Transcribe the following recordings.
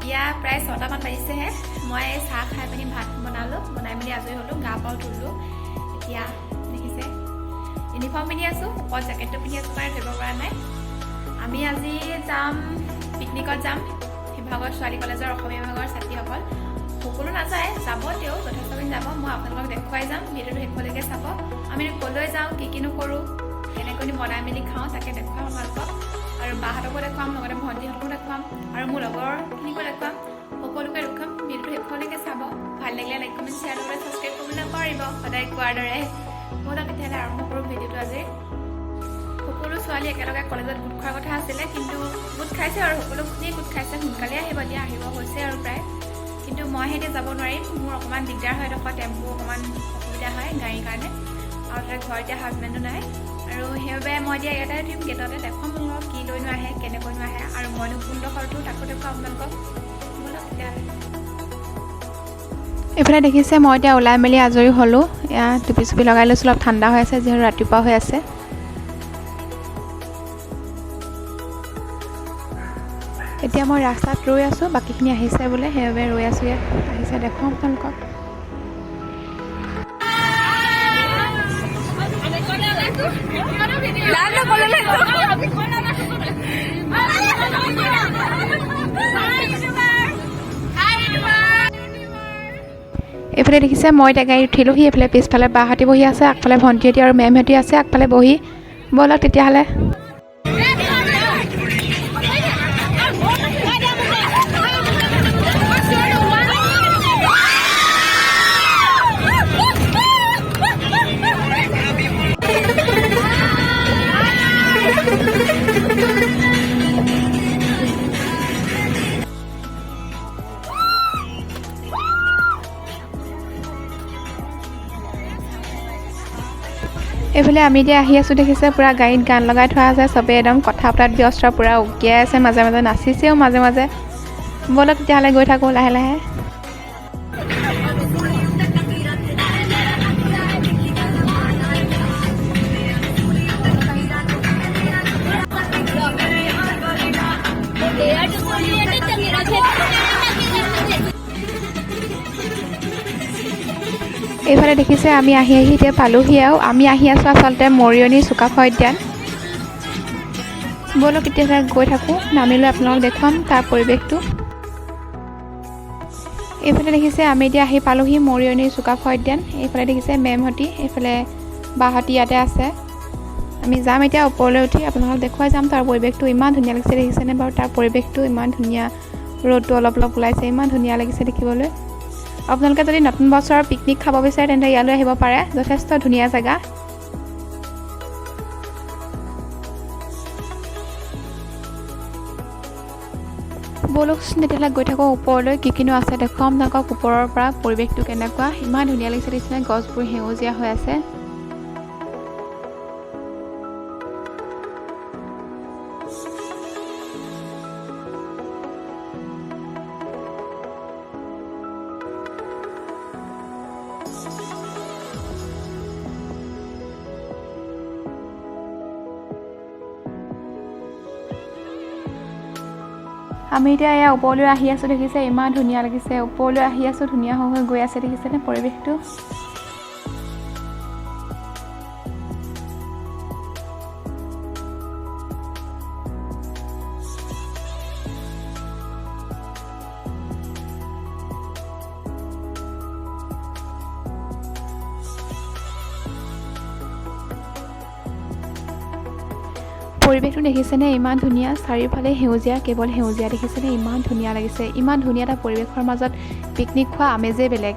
এতিয়া প্ৰায় 6টামান বাজিছেহে মই চাহ খাই পিনি ভাত বনালোঁ বনাই মেলি আজৰি হ'লোঁ গা পাও ধুলোঁ এতিয়া দেখিছে ইউনিফৰ্ম পিন্ধি আছোঁ ওপৰত জেকেটটো পিন্ধি আছোঁ কাৰণে ধৰিব পৰা নাই আমি আজি যাম পিকনিকত যাম শিৱসাগৰ ছোৱালী কলেজৰ অসমীয়া বিভাগৰ ছাত্ৰীসকল সকলো নাযায় যাব তেওঁ যথেষ্টখিনি যাব মই আপোনালোকক দেখুৱাই যাম ভিডিঅ'টো শেষলৈকে চাব আমি ক'লৈ যাওঁ কিনো কৰোঁ কেনেকৈ বনাই মেলি খাওঁ তাকে দেখুৱাম আপোনালোকক আৰু বাহঁতকো দেখুৱাম লগতে ভণ্টিহঁতকো দেখুৱাম আৰু মোৰ লগৰখিনিকো দেখুৱাম সকলোকে দেখুৱাম ভিডিঅ'টো শেষলৈকে চাব ভাল লাগিলে লাইক কমেণ্ট শ্বেয়াৰ কৰি ছাবস্ক্ৰাইব কৰিব নাপাহৰিব সদায় কোৱাৰ দৰে ব'লক তেতিয়াহ'লে আৰম্ভ কৰোঁ ভিডিঅ'টো আজি সকলো ছোৱালী একেলগে কলেজত গোট খোৱাৰ কথা আছিলে কিন্তু গোট খাইছে আৰু সকলোখিনিয়ে গোট খাইছে সোনকালে আহিব দিয়া আহিব হৈছে আৰু প্ৰায় কিন্তু মই এতিয়া যাব নোৱাৰিম মোৰ অকণমান দিগদাৰ হয় ডোখৰ টেম্পু অকণমান অসুবিধা হয় গাড়ীৰ কাৰণে আৰু তাতে ঘৰত এতিয়া হাজবেণ্ডো নাই আৰু সেইবাবে মই এতিয়া ইয়াতে উঠিম গেটতে দেখুৱাম আপোনালোকক কি লৈনো আহে কেনেকৈনো আহে আৰু মইনো কোনডোখৰটো তাকো দেখুৱাম আপোনালোকক ব'লক তেতিয়াহ'লে এইফালে দেখিছে মই এতিয়া ওলাই মেলি আজৰি হ'লোঁ এয়া টুপি চুপি লগাই লৈছোঁ অলপ ঠাণ্ডা হৈ আছে যিহেতু ৰাতিপুৱা হৈ আছে এতিয়া মই ৰাস্তাত ৰৈ আছোঁ বাকীখিনি আহিছে বোলে সেইবাবে ৰৈ আছোঁ ইয়াত আহিছে দেখুৱাম আপোনালোকক এইফালে দেখিছে মই এতিয়া গাড়ী উঠিলোহি এইফালে পিছফালে বাহঁতি বহি আছে আগফালে ভণ্টিহঁতি আৰু মেমহঁতি আছে আগফালে বহি ব'লক তেতিয়াহ'লে এইফালে আমি এতিয়া আহি আছোঁ দেখিছে পূৰা গাড়ীত গান লগাই থোৱা আছে চবেই একদম কথা পতাত ব্যস্ত পূৰা উকিয়াই আছে মাজে মাজে নাচিছেও মাজে মাজে ব'লক তেতিয়াহ'লে গৈ থাকোঁ লাহে লাহে এইফালে দেখিছে আমি আহি এতিয়া পালোহি আৰু আমি আহি আছোঁ আচলতে মৰিয়নি চুকাফা উদ্যান ব'লক এতিয়া গৈ থাকোঁ নামি লৈ আপোনালোকক দেখুৱাম তাৰ পৰিৱেশটো এইফালে দেখিছে আমি এতিয়া আহি পালোহি মৰিয়নি চুকাফা উদ্যান এইফালে দেখিছে মেমহঁতি এইফালে বাহঁতি ইয়াতে আছে আমি যাম এতিয়া ওপৰলৈ উঠি আপোনালোকক দেখুৱাই যাম তাৰ পৰিৱেশটো ইমান ধুনীয়া লাগিছে দেখিছেনে বাৰু তাৰ পৰিৱেশটো ইমান ধুনীয়া ৰ'দটো অলপ অলপ ওলাইছে ইমান ধুনীয়া লাগিছে দেখিবলৈ আপোনালোকে যদি নতুন বছৰৰ পিকনিক খাব বিচাৰে তেন্তে ইয়ালৈ আহিব পাৰে যথেষ্ট ধুনীয়া জেগা ব'লক তেতিয়াহ'লে গৈ থাকোঁ ওপৰলৈ কিনো আছে দেখুৱাম আপোনালোকক ওপৰৰ পৰা পৰিৱেশটো কেনেকুৱা ইমান ধুনীয়া লাগিছে দেখিছেনে গছবোৰ সেউজীয়া হৈ আছে আমি এতিয়া এয়া ওপৰলৈ আহি আছোঁ দেখিছে ইমান ধুনীয়া লাগিছে ওপৰলৈ আহি আছোঁ ধুনীয়া হৈ গৈ আছে দেখিছেনে পৰিৱেশটো পৰিৱেশটো দেখিছেনে ইমান ধুনীয়া চাৰিওফালে সেউজীয়া কেৱল সেউজীয়া দেখিছেনে ইমান ধুনীয়া লাগিছে ইমান ধুনীয়া এটা পৰিৱেশৰ মাজত পিকনিক খোৱা আমেজেই বেলেগ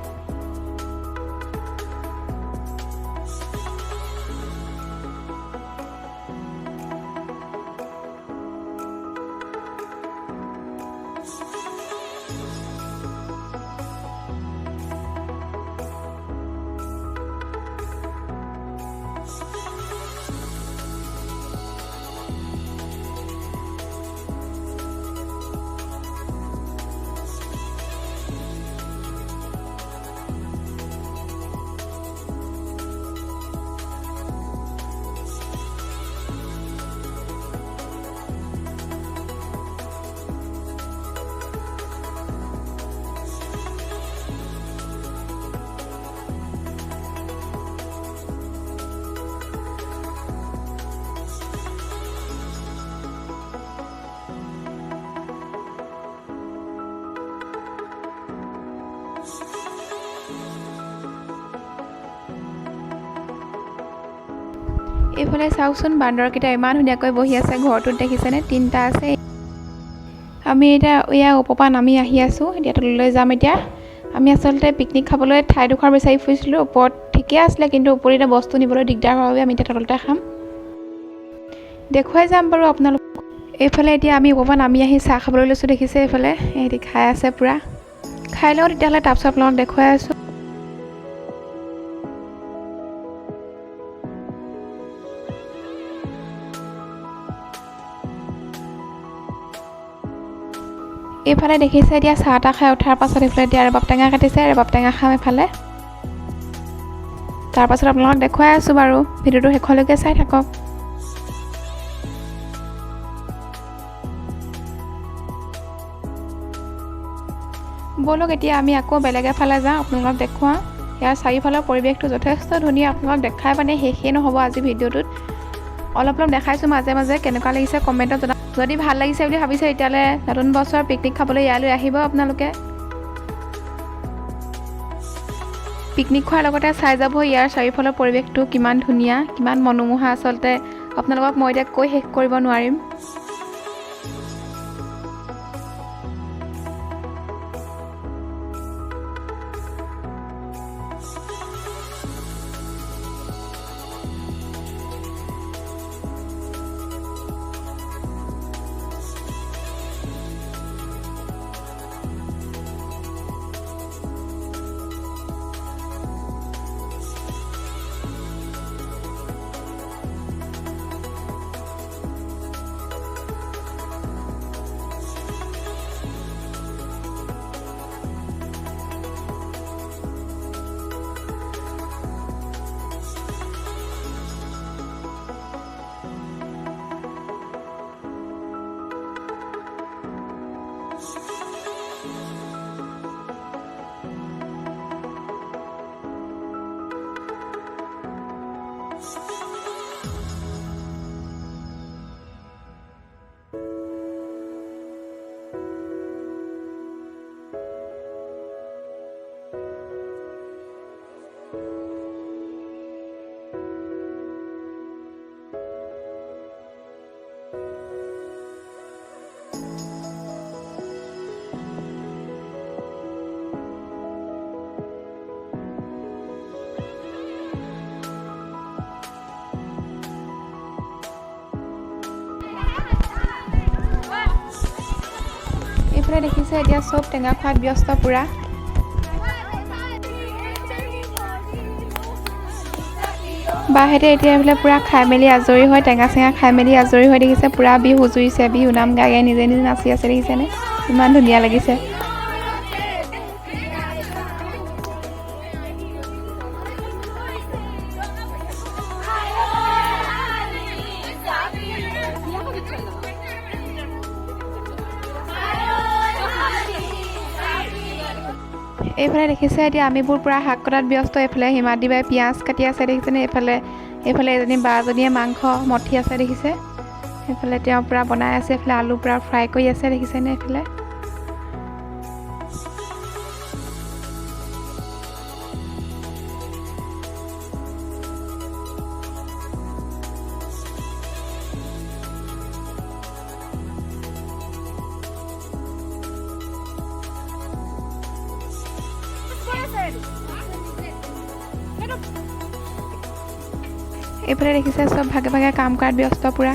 এইফালে চাওকচোন বান্দৰকেইটা ইমান ধুনীয়াকৈ বহি আছে ঘৰটোত দেখিছেনে 3টা আছে আমি এতিয়া ইয়াৰ ওপৰৰ পৰা নামি আহি আছোঁ এতিয়া তললৈ যাম এতিয়া আমি আচলতে পিকনিক খাবলৈ ঠাইডোখৰ বিচাৰি ফুৰিছিলোঁ ওপৰত ঠিকে আছিলে কিন্তু ওপৰত এটা বস্তু নিবলৈ দিগদাৰ হোৱাৰ বাবে আমি এতিয়া তলতে খাম দেখুৱাই যাম বাৰু আপোনালোক এইফালে এতিয়া আমি ওপৰৰ পৰা নামি আহি চাহ খাবলৈ লৈছোঁ দেখিছে এইফালে এহেঁতি খাই আছে পূৰা খাই লওঁ তেতিয়াহ'লে তাৰপিছত আপোনালোকক দেখুৱাই আছোঁ এইফালে দেখিছে এতিয়া চাহ তাহ খাই উঠাৰ পাছত এইফালে এতিয়া ৰবাব টেঙা কাটিছে ৰবাব টেঙা খাম এইফালে তাৰপাছত আপোনালোকক দেখুৱাই আছোঁ বাৰু ভিডিঅ'টো শেষলৈকে চাই থাকক বলক এতিয়া আমি আকৌ বেলেগ এফালে যাওঁ আপোনালোকক দেখুৱাওঁ ইয়াৰ চাৰিওফালৰ পৰিৱেশটো যথেষ্ট ধুনীয়া আপোনালোকক দেখাই মানে শেষেই নহ'ব আজি ভিডিঅ'টোত অলপ দেখাইছোঁ মাজে মাজে কেনেকুৱা লাগিছে কমেণ্টত জনাব যদি ভাল লাগিছে বুলি ভাবিছে তেতিয়াহ'লে নতুন বছৰ পিকনিক খাবলৈ ইয়ালৈ আহিব আপোনালোকে পিকনিক খোৱাৰ লগতে চাই যাব ইয়াৰ চাৰিওফালৰ পৰিৱেশটো কিমান ধুনীয়া কিমান মনোমোহা আচলতে আপোনালোকক মই এতিয়া কৈ শেষ কৰিব নোৱাৰিম এইফালে দেখিছে এতিয়া চব টেঙা খোৱাত ব্যস্ত পূৰা বাহেঁতে এতিয়া এইফালে পূৰা খাই মেলি আজৰি হৈ টেঙা চেঙা খাই মেলি আজৰি হৈ দেখিছে পূৰা বিহু জুৰিছে বিহু নাম গাই গাই নিজে নিজে নাচি আছে দেখিছেনে ইমান ধুনীয়া লাগিছে এইফালে দেখিছে এতিয়া আমিবোৰ পূৰা শাক কটাত ব্যস্ত এইফালে হিমাদ্ৰী বাই পিঁয়াজ কাটি আছে দেখিছেনে এইফালে এজনী বাজনীয়ে মাংস মঠি আছে দেখিছে এইফালে তেওঁ পূৰা বনাই আছে এইফালে আলু পূৰা ফ্ৰাই কৰি আছে দেখিছেনে এইফালে এইফালে দেখিছে চব ভাগে ভাগে কাম কৰাত ব্যস্ত পূৰা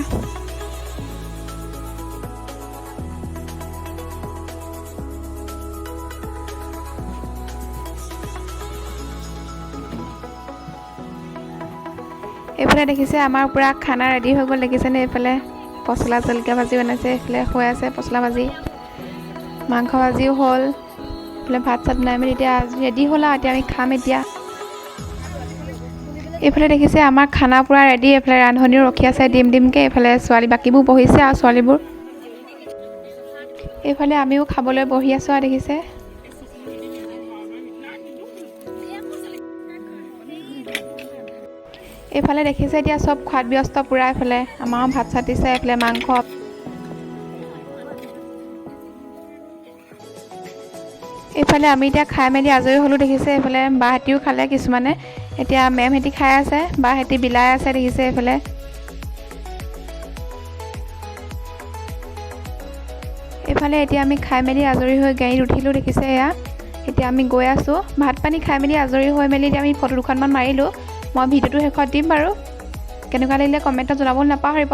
এইফালে দেখিছে আমাৰ পূৰা খানা ৰেডি হৈ গ'ল দেখিছেনে এইফালে পচলা জলকীয়া ভাজি বনাইছে এইফালে হৈ আছে পচলা ভাজি মাংস ভাজিও হ'ল এইফালে ভাত চাত বনাই মেলি এতিয়া ৰেডি হ'ল আৰু এতিয়া আমি খাম এতিয়া এইফালে দেখিছে আমাৰ খানা পূৰা ৰেডি এইফালে ৰান্ধনিও ৰখি আছে ডিমকৈ এইফালে ছোৱালী বাকীবোৰ বহিছে আৰু ছোৱালীবোৰ এইফালে আমিও খাবলৈ বহি আছোঁ আৰু দেখিছে এইফালে দেখিছে এতিয়া চব খোৱাত ব্যস্ত পূৰা এইফালে আমাৰো ভাত চাত দিছে এইফালে মাংস এইফালে আমি এতিয়া খাই মেলি আজৰি হ'লোঁ দেখিছে এইফালে বাহঁতিও খালে কিছুমানে এতিয়া মেমহেঁতি খাই আছে, বাহেঁতি বিলাই আছে দেখিছে এইফালে। এইফালে এতিয়া আমি খাই মেলি আজৰি হৈ গাড়ীত উঠিলোঁ দেখিছে এয়া। এতিয়া আমি গৈ আছোঁ, ভাত পানী খাই মেলি আজৰি হৈ মেলি এতিয়া আমি ফটো দুখনমান মাৰিলোঁ। মই ভিডিঅ'টো শেষত দিম বাৰু, কেনেকুৱা লাগিলে কমেণ্টত জনাবলৈ নাপাহৰিব।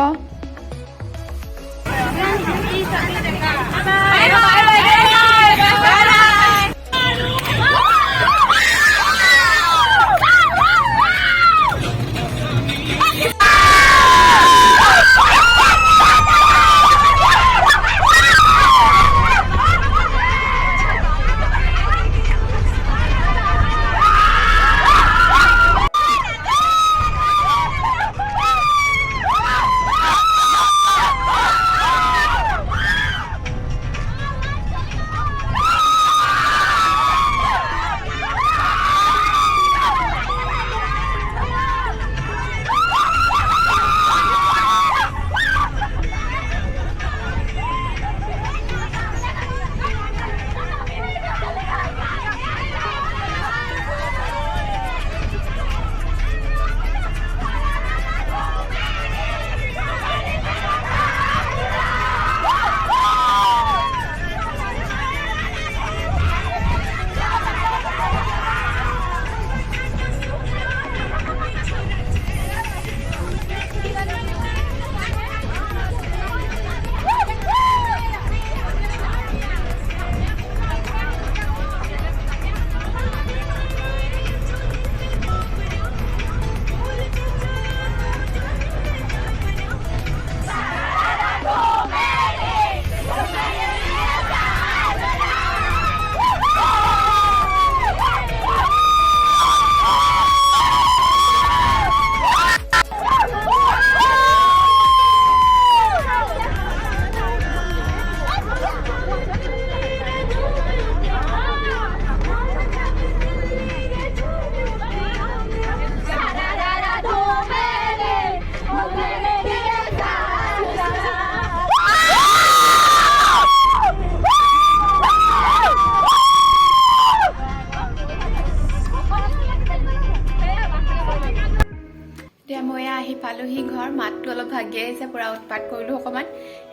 এতিয়া মই আহি পালোহি ঘৰ, মাতটো অলপ ভাগি আহিছে, পূৰা উৎপাত কৰিলোঁ অকণমান।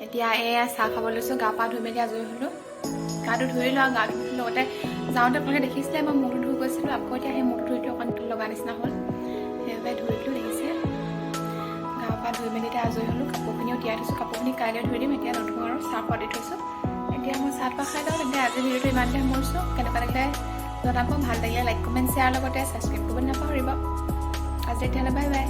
এতিয়া এয়া চাহ খাব লৈছোঁ, গা পা ধুই মেলি আজৰি হ'লোঁ। গাটো ধুই লওঁ, গা লগতে যাওঁতে আপোনালোকে দেখিছিলে মই মূৰটো ধুই গৈছিলোঁ, আকৌ এতিয়া সেই মূৰটো ধুই অকণমান লগা নিচিনা হ'ল, সেইবাবে ধুই দিলোঁ দেখিছে। গা পা ধুই মেলি এতিয়া আজৰি হ'লোঁ, কাপোৰখিনিও তিয়াই থৈছোঁ, কাপোৰখিনি কাইলৈ ধুই দিম, এতিয়া নধুওঁ আৰু চাহ খোৱা দি থৈছোঁ। এতিয়া মই চাহ খাই লওঁ, তেতিয়া আজি ভিডিঅ'টো ইমানতে সামৰিছোঁ। কেনেকুৱা লাগিলে জনাব, ভাল লাগিলে লাইক কমেণ্ট শ্বেয়াৰ লগতে ছাবস্ক্ৰাইব কৰিব নাপাহৰিব। আজি তেতিয়াহ'লে বাই বাই।